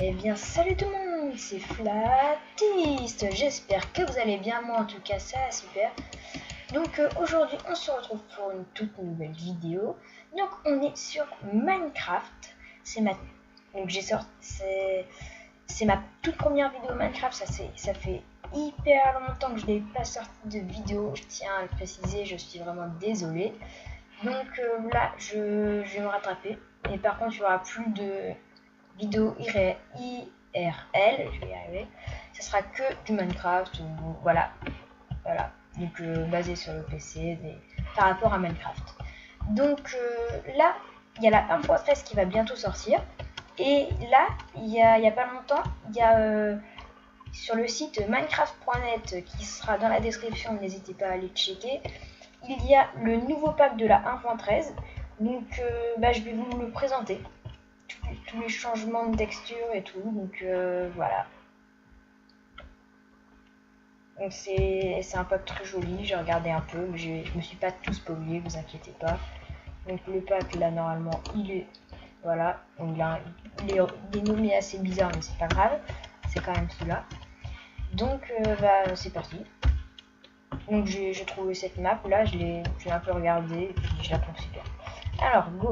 Eh bien salut tout le monde, c'est Flatiste, j'espère que vous allez bien, moi en tout cas ça va super. Donc aujourd'hui on se retrouve pour une toute nouvelle vidéo. Donc on est sur Minecraft, c'est ma toute première vidéo Minecraft, ça fait hyper longtemps que je n'ai pas sorti de vidéo, je tiens à le préciser, je suis vraiment désolée. Donc là je vais me rattraper, et par contre il n'y aura plus de vidéo IRL, je vais y arriver, ça sera que du Minecraft, ou voilà, donc basé sur le PC par rapport à Minecraft. Donc là, il y a la 1.13 qui va bientôt sortir, et là, il y a pas longtemps, il y a sur le site minecraft.net qui sera dans la description, n'hésitez pas à aller checker, il y a le nouveau pack de la 1.13, donc je vais vous le présenter. Tous les changements de texture et tout, donc voilà. Donc c'est un pack très joli, j'ai regardé un peu, mais je me suis pas tout spoilé, vous inquiétez pas. Donc le pack là normalement il est, voilà, il est nommé assez bizarre, mais c'est pas grave, c'est quand même celui-là. Donc c'est parti. Donc j'ai trouvé cette map là, j'ai un peu regardé et puis je la trouve super. Alors go.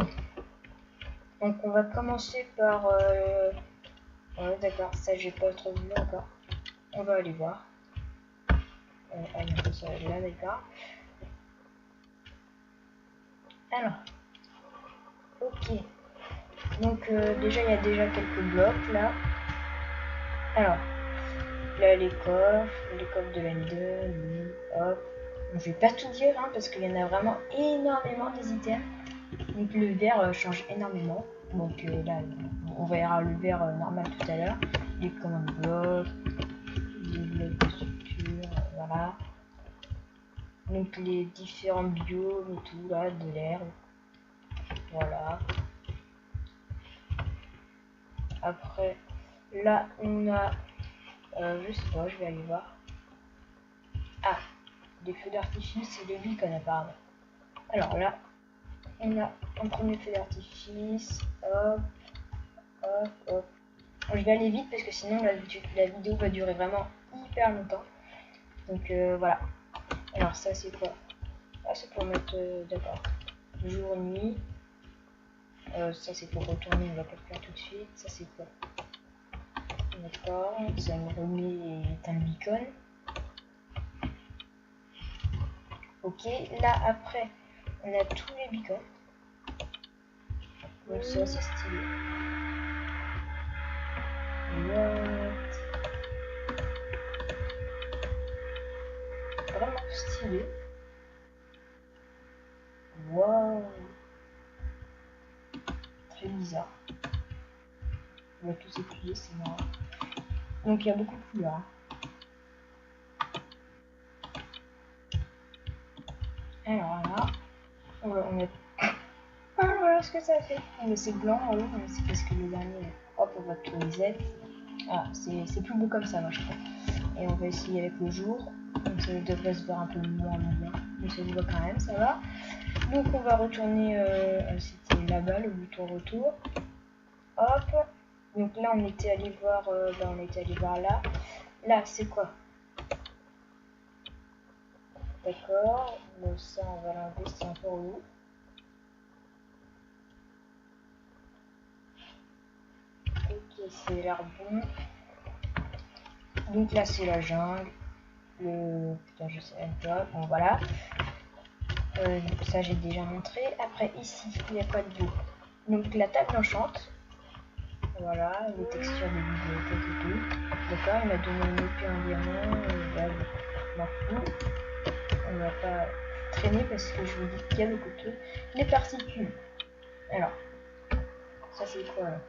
Donc on va commencer par ouais, d'accord, ça j'ai pas trop vu encore. On va aller voir. Allez, on peut ça là, d'accord. Alors, ok. Donc déjà il y a déjà quelques blocs là. Alors, là les coffres de l'Ender, hop. Je vais pas tout dire hein, parce qu'il y en a vraiment énormément des items. Donc le vert change énormément. Donc là on verra le vert normal tout à l'heure. Les command blocs, les blocs de structure, voilà. Donc les différents biomes et tout là, de l'herbe. Voilà. Après, là on a, je sais pas, je vais aller voir. Ah, des feux d'artifice et des beacons apparemment. Alors là, on a un premier feu d'artifice. Hop, hop, hop. Je vais aller vite parce que sinon la vidéo va durer vraiment hyper longtemps. Donc voilà. Alors ça c'est quoi? Ah, c'est pour mettre, d'accord, jour et nuit. Ça c'est pour retourner, on va pas le faire tout de suite. Ça c'est quoi? D'accord, ça me remet un beacon. Ok, là après on a tous les beacons. Donc ça c'est stylé. What? Vraiment stylé. Wow. Très bizarre. On va tous étudier, c'est marrant. Donc il y a beaucoup de couleurs. Hein. Alors là, on va mettre. Ah, voilà ce que ça fait. Mais c'est blanc, oui, mais c'est parce que le dernier. Hop, on va tout reset. Ah, c'est plus beau comme ça, moi je trouve. Et on va essayer avec le jour. Donc ça devrait se voir un peu moins bien. Mais ça se voit quand même, ça va. Donc on va retourner. C'était là-bas, le bouton retour. Hop. Donc là on était allé voir. On était allé voir là. Là c'est quoi? D'accord. Donc ça on va l'enlever, c'est un peu relou. Ok, c'est l'air bon. Donc là c'est la jungle. Putain, je sais même pas. Bon voilà. Ça j'ai déjà montré. Après ici il y a quoi de beau? Donc la table enchante. Voilà, les textures des bibliothèques et tout. D'accord, il m'a donné une épée en diamant. Là, je m'en fous. On va pas traîner parce que je vous dis qu'il y a beaucoup de trucs. Les particules. Alors, ça c'est quoi là?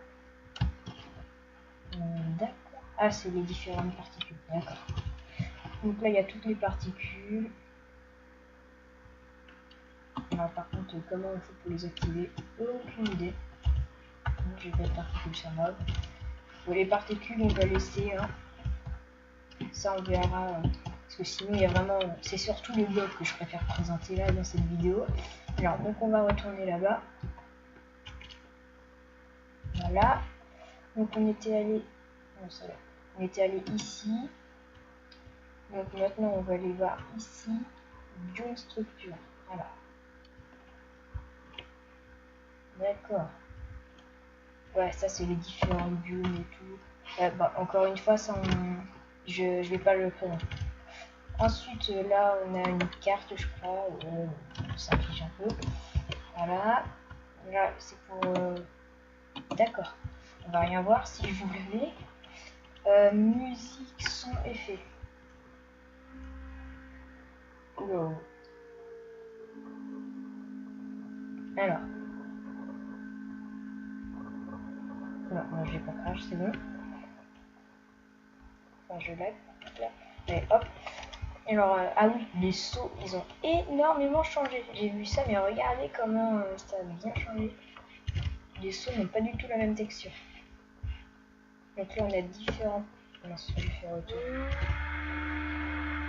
D'accord. Ah, c'est les différentes particules. D'accord. Donc là, il y a toutes les particules. Alors, par contre, comment on fait pour les activer? Aucune idée. Donc, j'ai pas de particules sur mob. Pour les particules, on va laisser. Hein. Ça, on verra. Parce que sinon, il y a vraiment. C'est surtout les blocs que je préfère présenter là dans cette vidéo. Alors, donc on va retourner là-bas. Voilà. Donc on était allé... On était allé ici. Donc maintenant on va aller voir ici. Biome structure. Voilà. D'accord. Ouais, ça c'est les différents biomes et tout. Bah, encore une fois, ça je vais pas le prendre. Ensuite, là, on a une carte, je crois. On s'affiche un peu. Voilà. Là, c'est pour... D'accord. On va rien voir si je vous le mets. Musique, son, effet. Wow. Alors. Non, moi j'ai pas crash, c'est bon. Enfin, je lag. Allez, hop. Alors, ah oui, les sauts, ils ont énormément changé. J'ai vu ça, mais regardez comment ça a bien changé. Les sauts n'ont pas du tout la même texture. Donc là, on a différents... Non, je vais faire retour.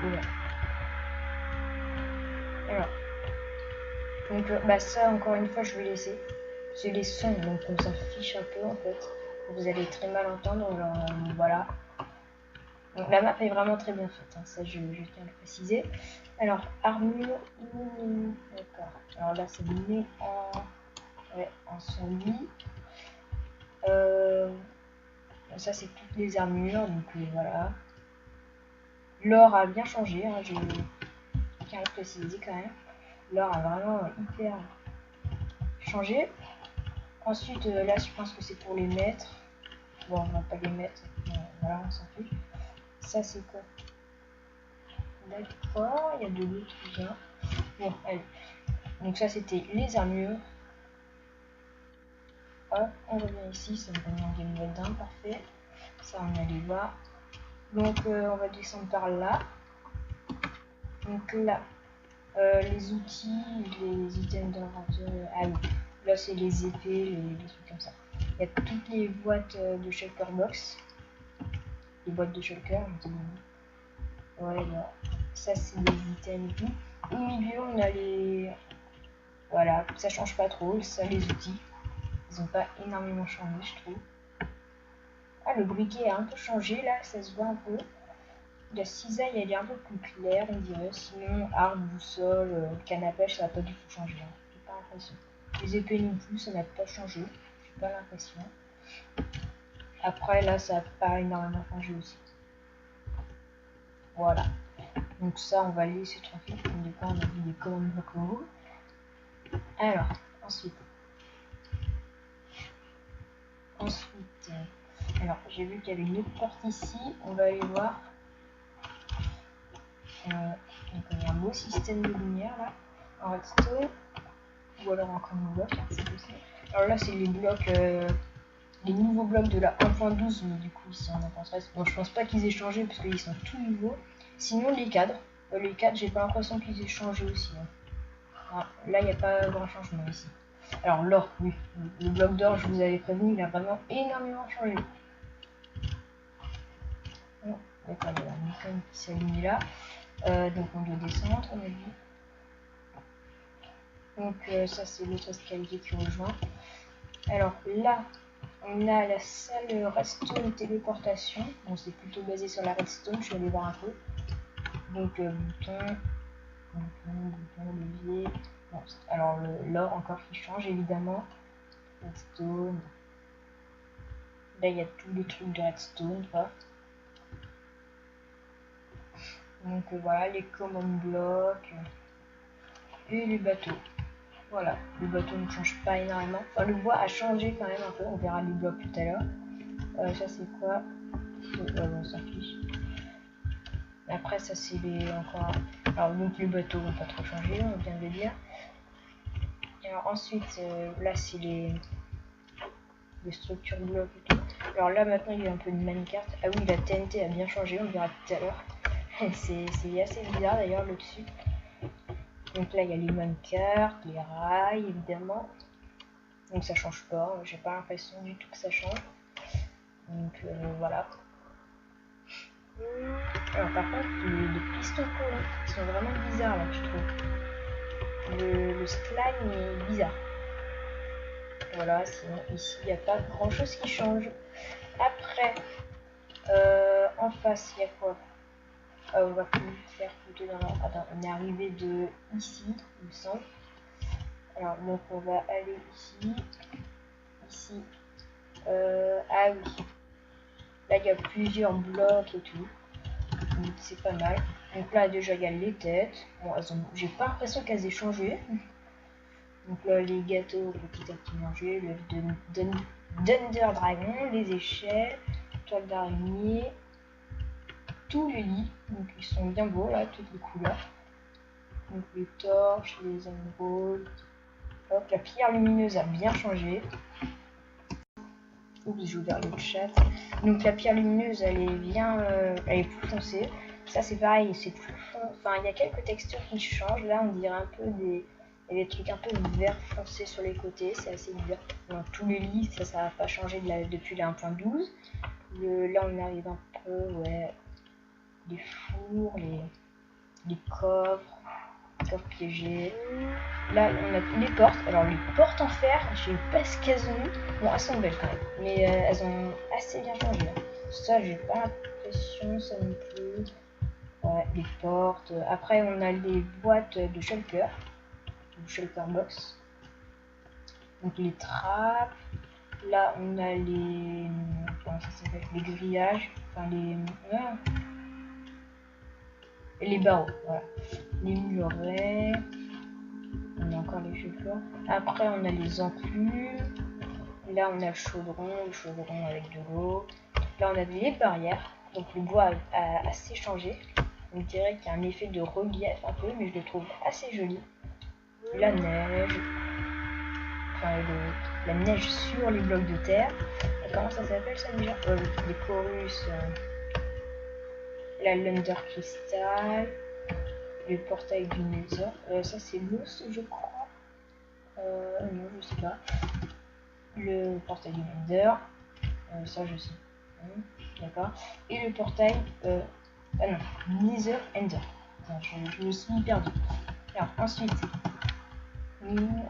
Voilà. Alors. Donc, bah ça, encore une fois, je vais laisser. C'est les sons, donc on s'en fiche un peu, en fait. Vous allez très mal entendre, genre, voilà. Donc la map est vraiment très bien faite, hein, ça je tiens à le préciser. Alors, armure, d'accord. Alors là, c'est mis en zombie. Ça, c'est toutes les armures, donc voilà. L'or a bien changé, hein, je tiens à le préciser quand même. L'or a vraiment hyper changé. Ensuite, là, je pense que c'est pour les mettre. Bon, on va pas les mettre. Voilà, on s'en fiche. Ça, c'est quoi? D'accord, il y a de l'eau qui vient. Bon, allez. Donc ça, c'était les armures. Hop, on revient ici, ça me donne un game mode 1, parfait. Ça, on allait voir. Donc, on va descendre par là. Donc là, les outils, les items d'inventaire. Ah oui, là, c'est les épées, les trucs comme ça. Il y a toutes les boîtes de shulker box. Les boîtes de shulker, je dis. Voilà, ça, c'est les items et tout. Au milieu, on a les... Voilà, ça change pas trop, ça, les outils. Ils ont pas énormément changé, je trouve. Ah, le briquet a un peu changé, là, ça se voit un peu. La cisaille, elle est un peu plus claire, on dirait. Sinon, arbre, boussole, canne à pêche, ça n'a pas du tout changé. Hein. J'ai pas l'impression. Les épées non plus, ça n'a pas changé. J'ai pas l'impression. Après, là, ça n'a pas énormément changé aussi. Voilà. Donc ça, on va laisser tranquille. Comme des fois, on a vu des commandes locaux. Alors, ensuite, alors j'ai vu qu'il y avait une autre porte ici. On va aller voir. Donc il y a un beau système de lumière là, en redstone, ou alors encore un bloc, hein, c'est possible. Alors là c'est les blocs, les nouveaux blocs de la 1.12, mais du coup ils sont en 1.13. Bon, je pense pas qu'ils aient changé parce qu'ils sont tout nouveaux. Sinon les cadres, j'ai pas l'impression qu'ils aient changé aussi. Hein. Ah, là il n'y a pas grand changement ici. Alors l'or, oui, le bloc d'or, je vous avais prévenu, il a vraiment énormément changé. Bon, d'accord, il y a une icône qui s'allume là. Donc on doit descendre, on a vu. Donc ça c'est l'autre escalier qui rejoint. Alors là, on a la salle redstone téléportation. Bon, c'est plutôt basé sur la redstone, je vais aller voir un peu. Donc bouton, levier. Bon, alors l'or encore qui change évidemment. Redstone. Là il y a tous les trucs de redstone quoi. Donc voilà les command blocks et les bateaux. Voilà, le bateau ne change pas énormément. Enfin, le bois a changé quand même un peu, on verra les blocs tout à l'heure. Ça c'est quoi? On s'en fiche. Après ça c'est les encore... Alors donc les bateaux vont pas trop changer, on vient de le dire. Et alors ensuite, là c'est les structures blocs et tout. Alors là maintenant il y a un peu de minecart. Ah oui, la TNT a bien changé, on verra tout à l'heure. C'est assez bizarre d'ailleurs le dessus. Donc là il y a les minecarts, les rails évidemment. Donc ça change pas, j'ai pas l'impression du tout que ça change. Donc voilà. Alors par contre les pistons collants sont vraiment bizarres là je trouve. le slime est bizarre. Voilà, sinon ici il n'y a pas grand chose qui change. Après, en face, il y a quoi? On va faire plutôt dans la... Attends, on est arrivé de ici, il me semble. Alors, donc on va aller ici. Ici. Ah oui. Là, il y a plusieurs blocs et tout. Donc c'est pas mal. Donc là, déjà, il y a les têtes. Bon, j'ai pas l'impression qu'elles aient changé. Donc là, les gâteaux petit à petit mangés, le Thunder Dragon, les échelles, toile d'araignée, tous les lits. Donc ils sont bien beaux là, toutes les couleurs. Donc les torches, les émeraudes. Hop, la pierre lumineuse a bien changé. Oups, j'ai ouvert le chat. Donc la pierre lumineuse, elle est bien, elle est plus foncée. Ça c'est pareil, c'est plus foncé. Enfin, il y a quelques textures qui changent. Là, on dirait un peu des... Il y a des trucs un peu vert foncé sur les côtés, c'est assez bizarre. Dans tous les lits, ça n'a pas changé depuis la 1.12. Là, on arrive un peu, ouais, les fours, les coffres piégés. Là, on a les portes. Alors, les portes en fer, je sais pas ce qu'elles ont eu. Bon, elles sont belles quand même, mais elles ont assez bien changé. Hein. Ça, j'ai pas l'impression, ça non plus. Ouais, les portes. Après, on a les boîtes de shulker. Shulker box. Donc les trappes. Là on a les... Comment ça s'appelle? Les grillages. Enfin les barreaux. Voilà. Les murets. On a encore les shulkers. Après on a les enclumes. Là on a le chaudron avec de l'eau. Là on a les barrières. Donc le bois a assez changé. On dirait qu'il y a un effet de relief un peu, mais je le trouve assez joli. La neige. Enfin, la neige sur les blocs de terre. Et comment ça s'appelle ça déjà? Les chorus. La Lunder Crystal. Le portail du Nether. Ça c'est l'os, je crois. Non, je sais pas. Le portail du Nether. Ça je sais. D'accord. Et le portail. Ah non, Nether Ender. Je me suis perdu. Alors ensuite.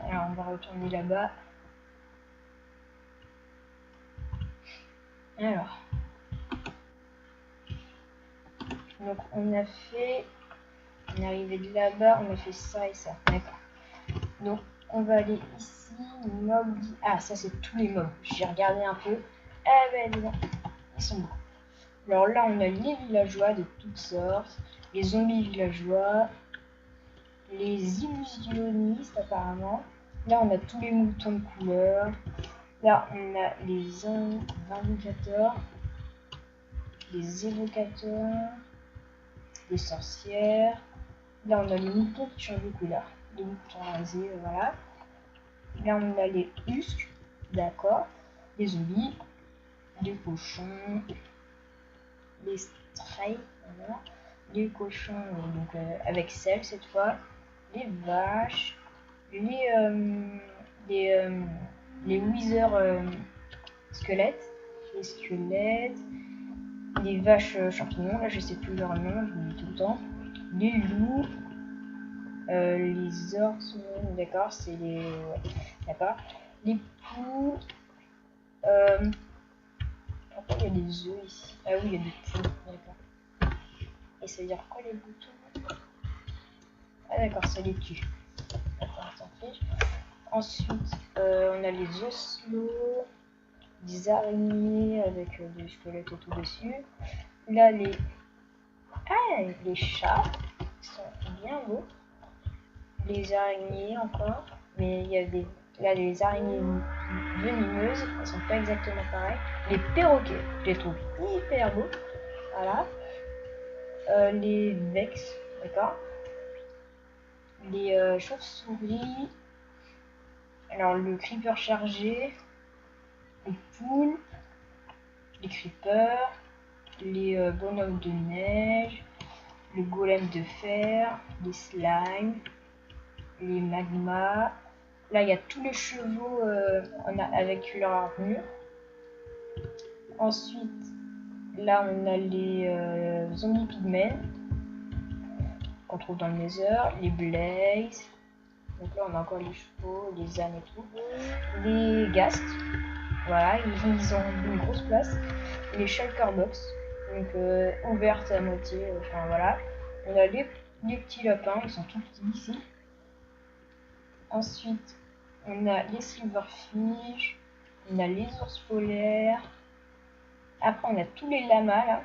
Alors on va retourner là-bas. Alors. Donc on a fait. On est arrivé de là-bas, on a fait ça et ça. D'accord. Donc on va aller ici. Mobs. Ah, ça c'est tous les mobs. J'ai regardé un peu. Ah ben non, ils sont beaux. Alors là on a les villageois de toutes sortes. Les zombies villageois. Les illusionnistes apparemment. Là on a tous les moutons de couleur. Là on a les invocateurs. Les évocateurs. Les sorcières. Là, on a les moutons qui changent de couleur. Les moutons rasés, voilà. Là, on a les husks, d'accord. Les zombies, les cochons, les strays, voilà. Les cochons, donc avec sel cette fois. Les vaches, les wither squelettes, les vaches champignons, là je sais plus leur nom, je le dis tout le temps. Les loups, les orques, d'accord, c'est les... Ouais, d'accord. Les poux... pourquoi il y a des œufs ici? Ah oui, il y a des poux, d'accord. Et ça veut dire quoi les boutons? Ah d'accord, ça les tue. D'accord, on s'en fiche. Ensuite, on a les oslots, des araignées avec des squelettes et tout dessus. Là, les... Ah, les chats, ils sont bien beaux. Les araignées encore, mais il y a là les araignées venimeuses, elles sont pas exactement pareilles. Les perroquets, je les trouve hyper beaux, voilà. Les vex, d'accord. Les chauves-souris, alors le creeper chargé, les poules, les creepers, les bonhommes de neige, le golem de fer, les slimes, les magmas. Là, il y a tous les chevaux avec leur armure. Ensuite, là, on a les zombies pygmées qu'on trouve dans le Nether, les blazes, Donc là on a encore les chevaux, les ânes et tout. Les ghasts, voilà, ils ont une grosse place. Les shulker box, donc ouvertes à moitié, enfin voilà. On a les petits lapins, ils sont tout petits ici. Ensuite, on a les silverfish, on a les ours polaires. Après, on a tous les lamas là.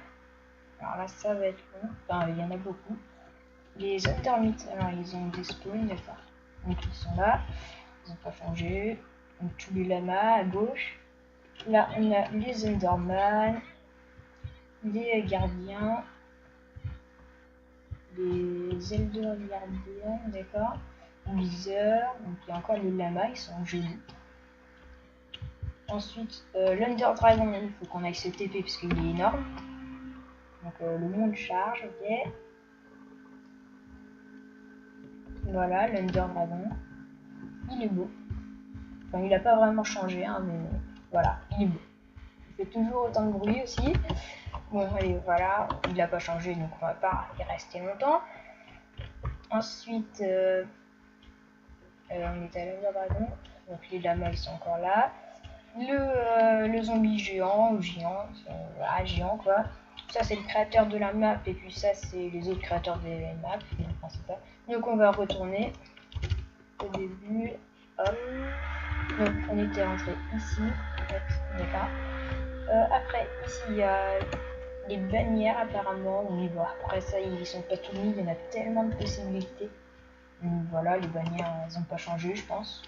Alors là, ça va être long. Enfin, il y en a beaucoup. Les undermits, alors ils ont des spawns, d'accord. Donc ils sont là, ils n'ont pas changé. Donc tous les lamas à gauche. Là, on a les Enderman, les gardiens, les Elder gardiens, d'accord. Wither, donc il y a encore les lamas, ils sont jolis. Ensuite, l'Under Dragon, il faut qu'on aille se TP parce qu'il est énorme. Donc le monde charge, ok. Voilà, l'Under Dragon. Il est beau. Enfin, il n'a pas vraiment changé, hein, mais voilà, il est beau. Il fait toujours autant de bruit aussi. Bon, allez, voilà, il n'a pas changé, donc on va pas y rester longtemps. Ensuite, on est à l'Under Dragon. Donc les lamas, ils sont encore là. Le zombie géant, ou géant, voilà, géant quoi. Ça c'est le créateur de la map et puis ça c'est les autres créateurs des maps, principal. Donc on va retourner au début. Hop. Donc on était rentré ici, d'accord. Après ici il y a les bannières apparemment. Oui, bon, après ça ils sont pas tous mis, il y en a tellement de possibilités. Donc voilà, les bannières elles ont pas changé je pense.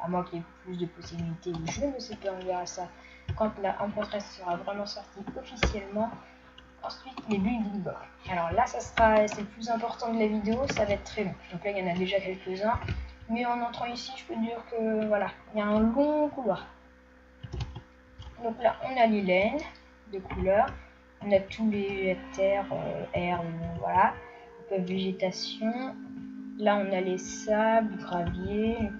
À moins qu'il y ait plus de possibilités, je ne sais pas, on verra ça quand la Empress sera vraiment sortie officiellement. Ensuite, les building blocks. Alors là, c'est le plus important de la vidéo, ça va être très long. Donc là, il y en a déjà quelques-uns. Mais en entrant ici, je peux dire que voilà, il y a un long couloir. Donc là, on a les laines de couleurs. On a tous les terres, herbes, voilà. Un peu végétation. Là, on a les sables, graviers.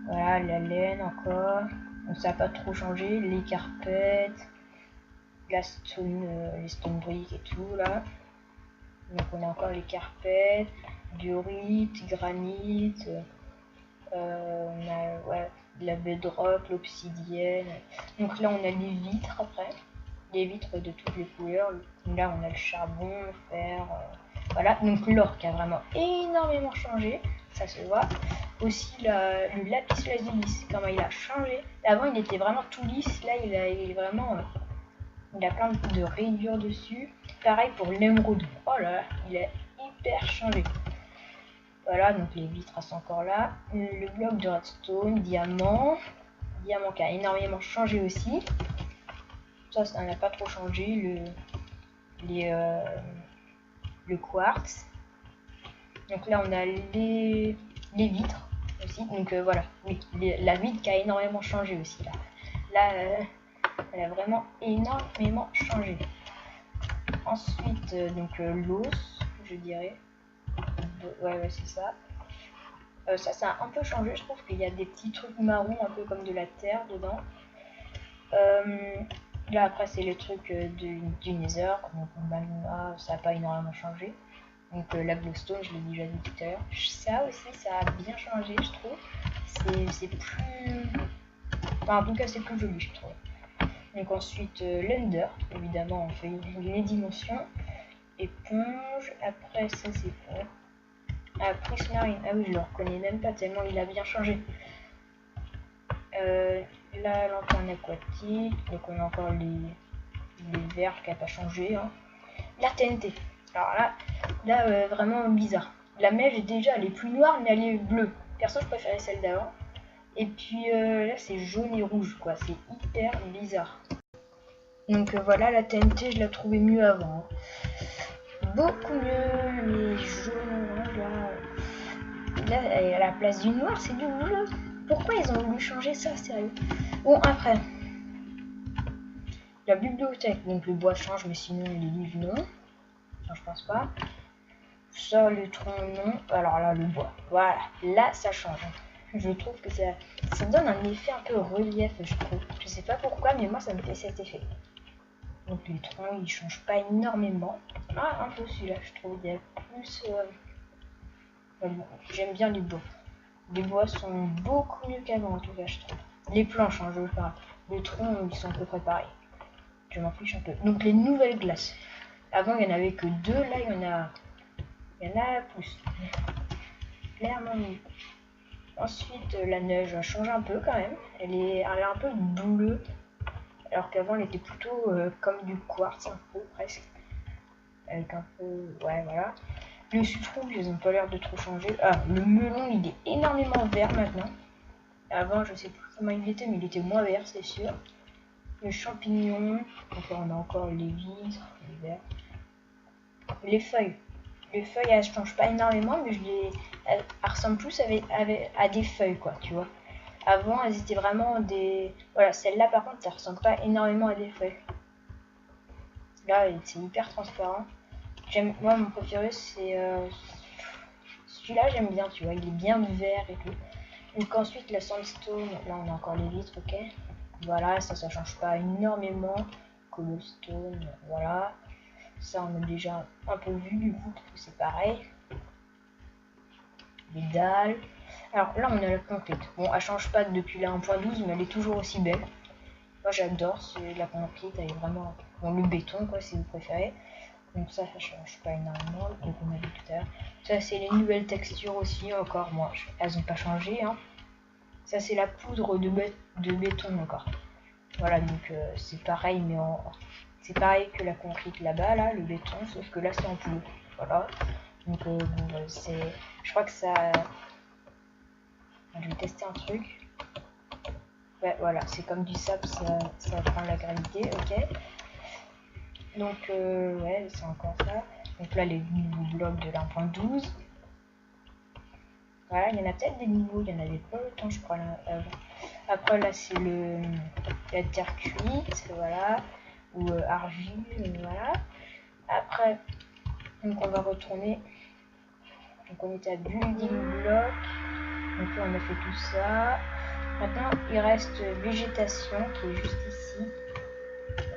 Voilà, la laine encore. Donc ça n'a pas trop changé. Les carpettes, la stone, les stone bricks et tout là. Donc on a encore les carpettes, diorite, granit. On a ouais, de la bedrock, l'obsidienne. Donc là on a les vitres après. Les vitres de toutes les couleurs. Là on a le charbon, le fer. Voilà, donc l'or qui a vraiment énormément changé, ça se voit. Aussi le lapis lazuli, comment il a changé. Avant il était vraiment tout lisse, là il est vraiment, il a plein de rayures dessus. Pareil pour l'émeraude, oh là là, il a hyper changé. Voilà, donc les vitres sont encore là. Le bloc de redstone, diamant qui a énormément changé aussi. Ça n'a pas trop changé. Le quartz. Donc là on a les vitres aussi. Donc voilà, oui, la vitre qui a énormément changé aussi là. Là elle a vraiment énormément changé. Ensuite donc l'os, je dirais. Ouais c'est ça. Ça a un peu changé, je trouve qu'il y a des petits trucs marrons un peu comme de la terre dedans. Là après c'est les trucs du Nether, donc magma, ça n'a pas énormément changé. Donc la glowstone, je l'ai déjà dit tout à l'heure. Ça aussi, ça a bien changé, je trouve. C'est plus... Enfin, en tout cas, c'est plus joli, je trouve. Donc ensuite, l'Ender, évidemment, on fait les dimensions. Éponge, après ça, c'est quoi? Ah, Prismarine, ah oui, je le reconnais même pas tellement il a bien changé. La lanterne aquatique, donc on a encore les verres qui n'a pas changé. Hein. La TNT. Alors là vraiment bizarre. La mèche déjà elle est plus noire mais elle est bleue. Perso je préférais celle d'avant. Et puis là c'est jaune et rouge quoi. C'est hyper bizarre. Donc voilà la TNT je la trouvais mieux avant. Hein. Beaucoup mieux. Les jaunes là à la place du noir c'est du bleu. Pourquoi ils ont voulu changer ça sérieux? Bon après. La bibliothèque, donc le bois change mais sinon les livres non. Non, je pense pas. Ça, le tronc, non. Alors là, le bois. Voilà. Là, ça change. Je trouve que ça donne un effet un peu relief, je trouve. Je sais pas pourquoi, mais moi, ça me fait cet effet. Donc les troncs, ils changent pas énormément. Ah, un peu celui-là, je trouve. Il y a plus... Bon, j'aime bien les bois. Les bois sont beaucoup mieux qu'avant en tout cas, je trouve. Les planches, hein, je veux pas. Le tronc, ils sont à peu près pareils. Je m'en fiche un peu. Donc les nouvelles glaces. Avant, il n'y en avait que 2. Là, il y en a plus. Clairement mieux. Ensuite, la neige a changé un peu quand même. Elle est un peu bleue. Alors qu'avant, elle était plutôt comme du quartz, un peu presque. Avec un peu... Ouais, voilà. Le citron, ils n'ont pas l'air de trop changer. Ah, le melon, il est énormément vert maintenant. Avant, je sais plus comment il était, mais il était moins vert, c'est sûr. Le champignon. Donc là, on a encore les vitres, les verts. Les feuilles. Les feuilles, elles changent pas énormément, mais elles ressemblent plus à des feuilles, quoi, tu vois. Avant, elles étaient vraiment des... Voilà, celle-là, par contre, ça ressemble pas énormément à des feuilles. Là, c'est hyper transparent. Moi, mon préféré, c'est... Celui-là, j'aime bien, tu vois. Il est bien vert et tout. Donc ensuite, la sandstone. Là, on a encore les vitres, ok. Voilà, ça change pas énormément. Cobblestone, voilà. Ça, on a déjà un peu vu, du coup, c'est pareil. Les dalles. Alors là, on a la concrète. Bon, elle change pas depuis la 1.12, mais elle est toujours aussi belle. Moi, j'adore la concrète. Elle est vraiment... Bon, le béton, quoi, si vous préférez. Donc ça change pas énormément. Donc on a vu tout à l'heure. Ça, c'est les nouvelles textures aussi, encore. Moi, elles n'ont pas changé, hein. Ça, c'est la poudre de béton, encore. Voilà, donc c'est pareil, mais c'est pareil que la concrète là-bas, là, le béton, sauf que là, c'est en poudre. Voilà. Donc, bon, c'est... Je crois que ça... Je vais tester un truc. Ouais, voilà, c'est comme du sable, ça prend la gravité, ok. Donc, ouais, c'est encore ça. Donc là, les nouveaux blocs de l'1.12. Voilà, il y en a peut-être des nouveaux, il y en avait pas autant, je crois, là, avant. Après, là, c'est la terre cuite, voilà. Ou argile, voilà. Après, donc on va retourner. Donc on était à building block. Donc là, on a fait tout ça. Maintenant, il reste végétation qui est juste ici.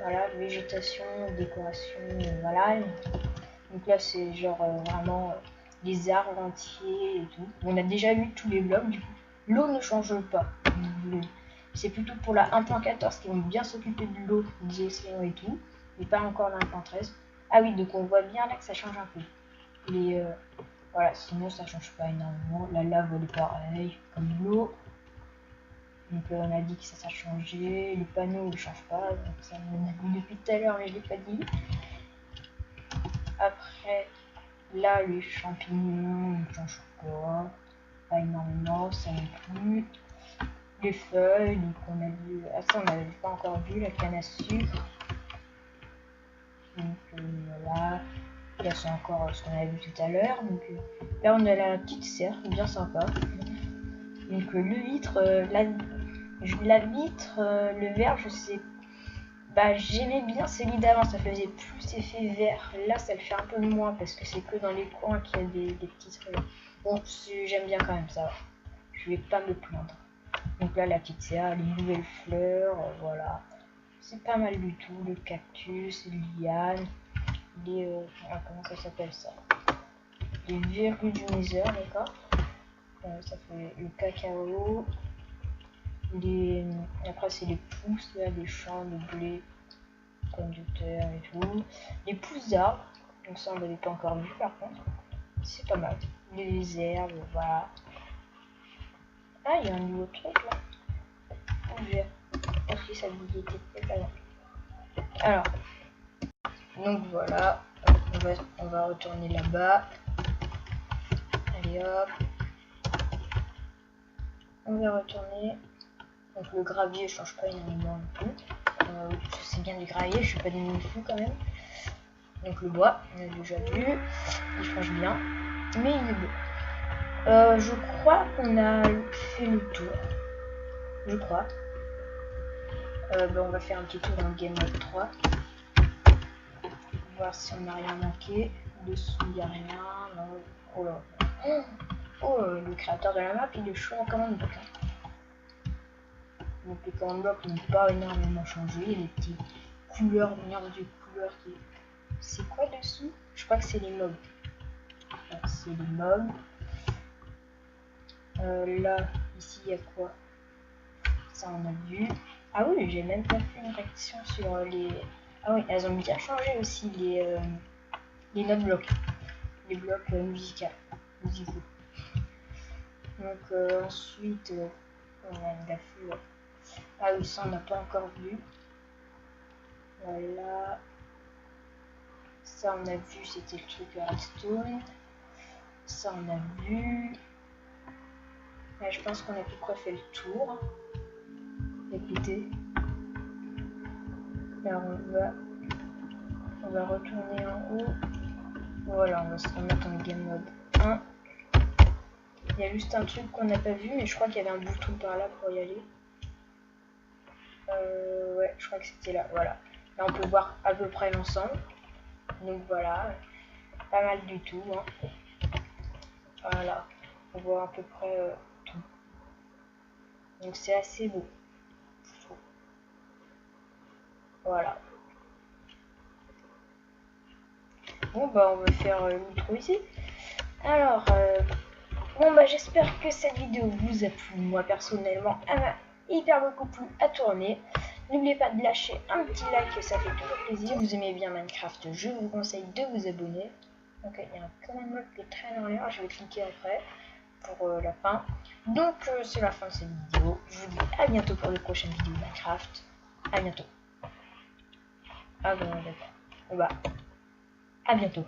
Voilà, végétation, décoration, voilà. Donc là, c'est genre vraiment des arbres entiers et tout. On a déjà vu tous les blocs, du coup. L'eau ne change pas. C'est plutôt pour la 1.14 qui vont bien s'occuper de l'eau, des océans et tout. Mais pas encore la 1.13. Ah oui, donc on voit bien là que ça change un peu. Voilà, sinon ça change pas énormément. La lave, elle est pareille, comme l'eau. Donc on a dit que ça a changé. Les panneaux ne changent pas. Donc ça, on a dit depuis tout à l'heure, mais je l'ai pas dit. Après, là, les champignons ne changent pas énormément, ça non plus. Les feuilles, donc on a vu, ça on n'avait pas encore vu, la canne à sucre. Donc voilà, là c'est encore ce qu'on avait vu tout à l'heure. Donc là on a la petite serre, bien sympa. Donc le vitre, la vitre, le verre, je sais. Bah j'aimais bien celui d'avant, ça faisait plus effet vert. Là ça le fait un peu moins parce que c'est que dans les coins qu'il y a des petites rayons. Bon, j'aime bien quand même ça. Je vais pas me plaindre. Donc là la petite CA, les nouvelles fleurs, voilà. C'est pas mal du tout. Le cactus, les lianes, comment ça s'appelle ça? Les verrues du nether, d'accord. Ça fait le cacao. Après c'est les pousses là, des champs de blé. Conducteur et tout. Les pousses d'arbres, donc ça on l'avait pas encore vu par contre. C'est pas mal. Les herbes, voilà. Ah, il y a un nouveau truc là. Aussi ça visité peut-être avant. Alors, donc voilà. On va retourner là-bas. Allez hop. On va retourner. Donc le gravier change pas énormément non plus. Je sais bien du gravier, je suis pas des mille fous quand même. Donc le bois, on a déjà vu, il change bien, mais il est beau. Je crois qu'on a fait le tour. Je crois. On va faire un petit tour dans le game mode 3. Voir si on n'a rien manqué. Dessous, il n'y a rien. Non. Oh là. Oh, le créateur de la map, il est chaud en commande bloc. Donc les commandes blocs n'ont pas énormément changé. Les petites couleurs, des couleurs qui... C'est quoi dessous? Je crois que c'est les mobs. C'est les mobs. Là, ici, il y a quoi? Ça, on a vu. Ah oui, j'ai même pas fait une réaction sur les... Ah oui, elles ont bien changé aussi les notes blocs. Les blocs musicaux. Donc ensuite, on a de la fleur. Ah oui, ça, on n'a pas encore vu. Voilà. Ça, on a vu, c'était le truc Redstone. Ça, on a vu. Là, je pense qu'on a à peu près fait le tour. Écoutez. Là, on va retourner en haut. Voilà, on va se remettre en game mode 1. Il y a juste un truc qu'on n'a pas vu, mais je crois qu'il y avait un bouton par là pour y aller. Ouais, je crois que c'était là. Voilà. Là, on peut voir à peu près l'ensemble. Donc voilà, pas mal du tout. Hein. Voilà, on voit à peu près tout. Donc c'est assez beau. Voilà. Bon bah on va faire l'intro ici. Alors, bon bah j'espère que cette vidéo vous a plu. Moi personnellement, elle m'a hyper beaucoup plu à tourner. N'oubliez pas de lâcher un petit like, ça fait toujours plaisir. Si vous aimez bien Minecraft, je vous conseille de vous abonner. Donc il y a un command qui est très en l'air, je vais cliquer après pour la fin. Donc c'est la fin de cette vidéo. Je vous dis à bientôt pour de prochaines vidéos Minecraft. À bientôt. Ah bon d'accord. Bon bah à bientôt.